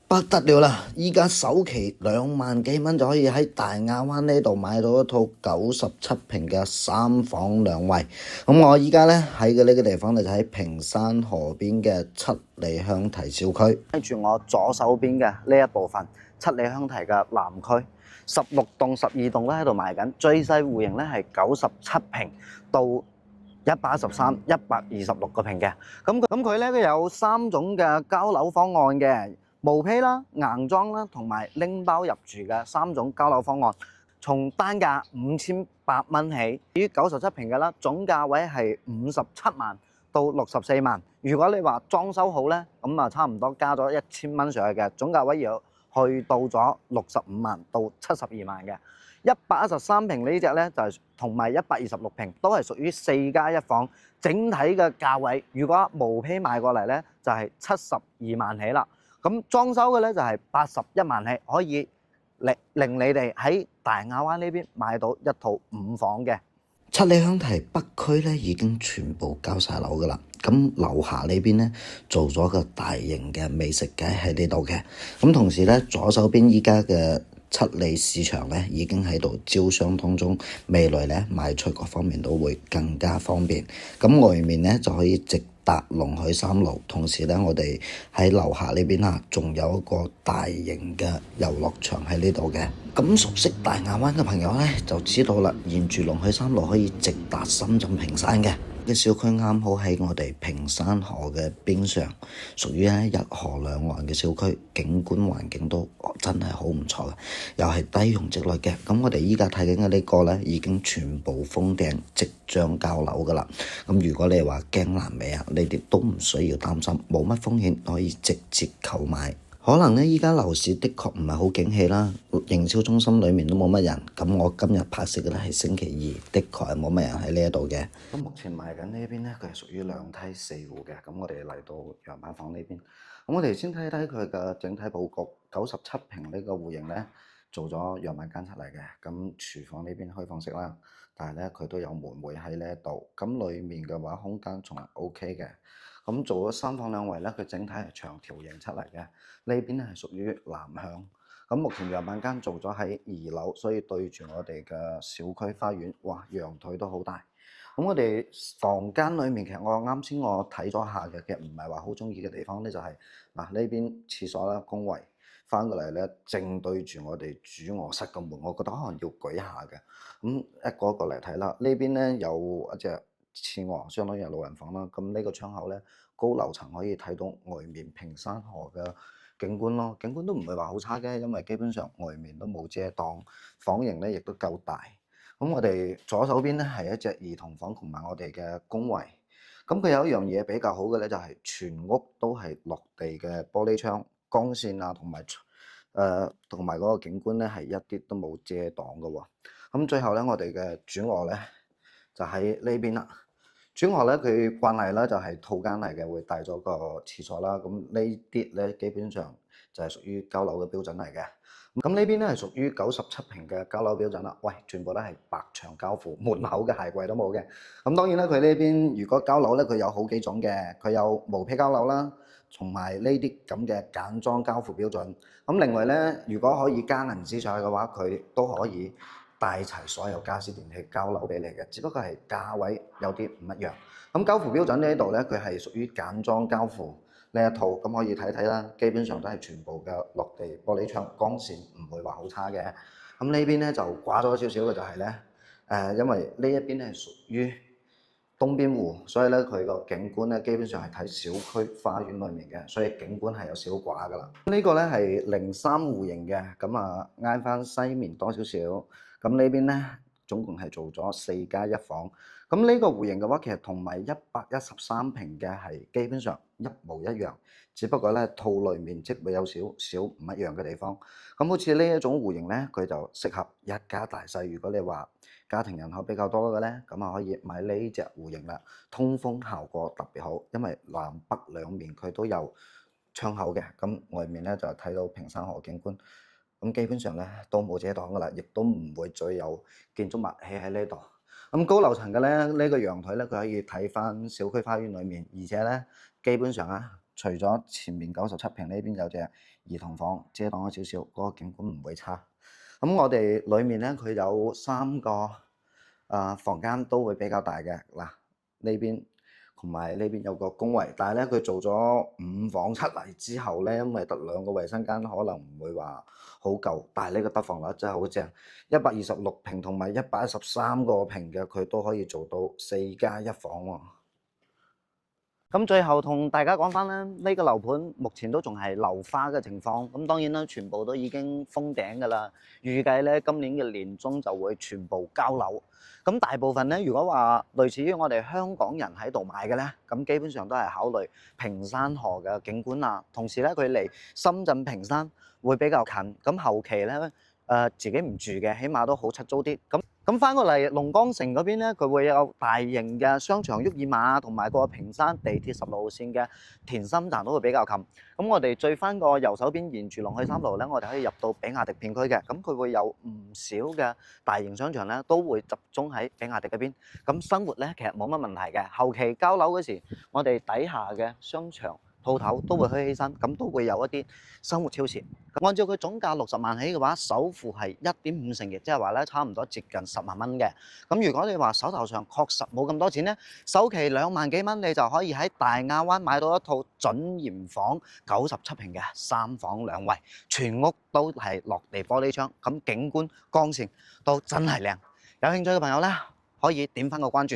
不得了啦！依家首期2萬幾蚊就可以喺大亞灣呢度買到一套97平嘅3房2衛。咁我依家咧喺嘅呢個地方咧就喺屏山河邊嘅七里香堤小區。跟住我左手邊嘅呢一部分，七里香堤嘅南區，16棟、12棟都喺度賣緊。最細戶型咧係97平到113、126個平嘅。咁佢咧都有3種嘅交樓方案嘅。毛坯啦、硬裝啦，同埋拎包入住嘅3種交樓方案，從單價5800蚊起。至於97平嘅啦，總價位係57萬到64萬。如果你話裝修好咧，咁啊差唔多加咗1000蚊上去嘅，總價位要去到咗65萬到72萬嘅。113平呢隻咧就係同埋126平都係屬於4+1房，整體嘅價位如果毛坯賣過嚟咧就係72萬起啦。咁裝修嘅咧就係81萬起，可以令你哋喺大亞灣呢邊買到一套5房嘅。七里香堤北區咧已經全部交晒樓噶啦，咁樓下呢邊咧做咗個大型嘅美食街喺呢度嘅，咁同時咧左手邊依家嘅七里市場咧已經喺度招商當中，未來咧賣出各方面都會更加方便。咁外面咧就可以直達龍海3路，同時咧我哋喺樓下呢邊啊，仲有一個大型嘅遊樂場喺呢度嘅。咁熟悉大亞灣嘅朋友咧就知道啦，沿住龍海3路可以直達深圳坪山嘅。嘅小區啱好喺我哋屏山河嘅邊上，屬於咧一河兩岸嘅小區，景觀環境都真係好唔錯嘅，又係低容積率嘅。咁我哋依家睇緊嘅呢個咧，已經全部封頂，即將交樓噶啦。咁如果你話驚爛尾啊，你哋都唔需要擔心，冇乜風險，可以直接購買。可能咧，依家樓市的確唔係好景氣啦，營銷中心裡面都冇乜人。咁我今日拍攝嘅咧係星期二，的確係冇乜人喺呢一度嘅。咁目前賣緊呢邊咧，佢係屬於2梯4戶嘅。咁我哋嚟到樣板房呢邊，咁我哋先睇睇佢嘅整體佈局。97平呢個戶型咧，做咗樣板間出嚟嘅。咁廚房呢邊開放式啦，但係咧佢都有門會喺呢一度。咁裡面嘅話空間仲係 OK 嘅。咁做咗3房2衛咧，佢整體係長條形出嚟嘅。呢邊咧係屬於南向。咁目前樣板間做咗喺2樓，所以對住我哋嘅小區花園，哇，陽台都好大。咁我哋房間裡面其實我啱先我睇咗下嘅，其實唔係話好中意嘅地方咧，就係嗱呢邊廁所啦、公衞，翻過嚟咧正對住我哋主臥室嘅門，我覺得可能要舉下嘅。咁一個一個嚟睇啦，呢邊咧有一隻次臥，相當於係老人房啦。咁呢個窗口咧，高樓層可以睇到外面屏山河嘅景觀咯，景觀都唔係話好差嘅，因為基本上外面都冇遮擋，房型咧亦都夠大。咁我哋左手邊咧係一隻兒童房同埋我哋嘅公衞。咁佢有一樣嘢比較好嘅咧，就係全屋都係落地嘅玻璃窗，光線啊同埋嗰個景觀咧係一啲都冇遮擋嘅喎。咁最後咧，我哋嘅主臥咧就喺呢邊啦。主臥咧佢慣例咧就係套間嚟嘅，會帶咗個廁所啦。咁呢啲咧基本上就係屬於交樓嘅標準嚟嘅。咁呢邊咧係屬於97平嘅交樓標準啦。喂，全部都係白牆交付，門口嘅鞋櫃都冇嘅。咁當然啦，佢呢邊如果交樓咧，佢有好幾種嘅，佢有毛坯交樓啦，同埋呢啲咁嘅簡裝交付標準。咁另外咧，如果可以加銀紙上去嘅話，佢都可以帶齊所有家私電器交樓俾你嘅，只不過係價位有啲唔一樣。咁交付標準呢度咧，佢係屬於簡裝交付呢一套，咁可以睇睇啦。基本上都係全部嘅落地玻璃窗，光線唔會話好差嘅。咁呢邊咧就寡咗少少嘅就係咧，因為呢一邊咧係屬於東邊戶，所以咧佢個景觀咧基本上係睇小區花園裡面嘅，所以景觀係有少寡噶啦。呢個咧係03戶型嘅，咁啊挨翻西面多少少。咁呢邊咧總共係做咗4+1房。咁呢個戶型嘅話，其實同埋113平嘅係基本上一模一樣，只不過咧套內面積會有少少唔一樣嘅地方。咁好似呢一種戶型咧，佢就適合一家大細。如果你話家庭人口比較多嘅咧，咁啊可以買呢隻戶型啦。通風效果特別好，因為南北兩面佢都有窗口嘅，咁外面咧就睇到屏山河景觀。咁基本上咧都冇遮擋噶啦，亦都唔會再有建築物起喺呢度。咁高樓層嘅咧，呢個陽台咧，佢可以睇翻小區花園裡面，而且咧基本上啊，除咗前面97平呢邊有隻兒童房遮擋咗少少，嗰個景觀唔會差。咁我哋裡面咧，佢有3個房間都會比較大嘅。嗱，呢邊同埋呢邊有個公衞，但係咧佢做咗5房出嚟之後咧，因為得2個衞生間，可能唔會話好夠。但係呢個得房率真係好正，126平同埋113個平嘅，佢都可以做到4+1房喎。咁最後同大家講翻咧，呢個樓盤目前都仲係樓花嘅情況，咁當然啦，全部都已經封頂㗎啦。預計咧今年嘅年中就會全部交樓。咁大部分咧，如果話類似於我哋香港人喺度買嘅咧，咁基本上都係考慮坪山河嘅景觀啊，同時咧佢離深圳坪山會比較近，咁後期咧自己唔住嘅，起碼都好出租啲。咁翻過嚟龍崗城嗰邊咧，佢會有大型嘅商場沃爾瑪同埋個坪山地鐵10路線嘅田心站都會比較近。咁我哋最翻個右手邊沿住龍去3路咧，我哋可以入到比亞迪片區嘅。咁佢會有唔少嘅大型商場咧，都會集中喺比亞迪嗰邊。咁生活咧其實冇乜問題嘅。後期交樓嗰時，我哋底下嘅商場鋪頭都會開起身，咁都會有一啲生活超市。按照佢總價60萬起嘅話，首付係1.5成，亦即係話咧差唔多接近10萬蚊嘅。咁如果你話手頭上確實冇咁多錢咧，首期2萬幾蚊，你就可以喺大亞灣買到一套準現房97平嘅3房2衛，全屋都係落地玻璃窗，咁景觀光線都真係靚。有興趣嘅朋友咧，可以點翻個關注。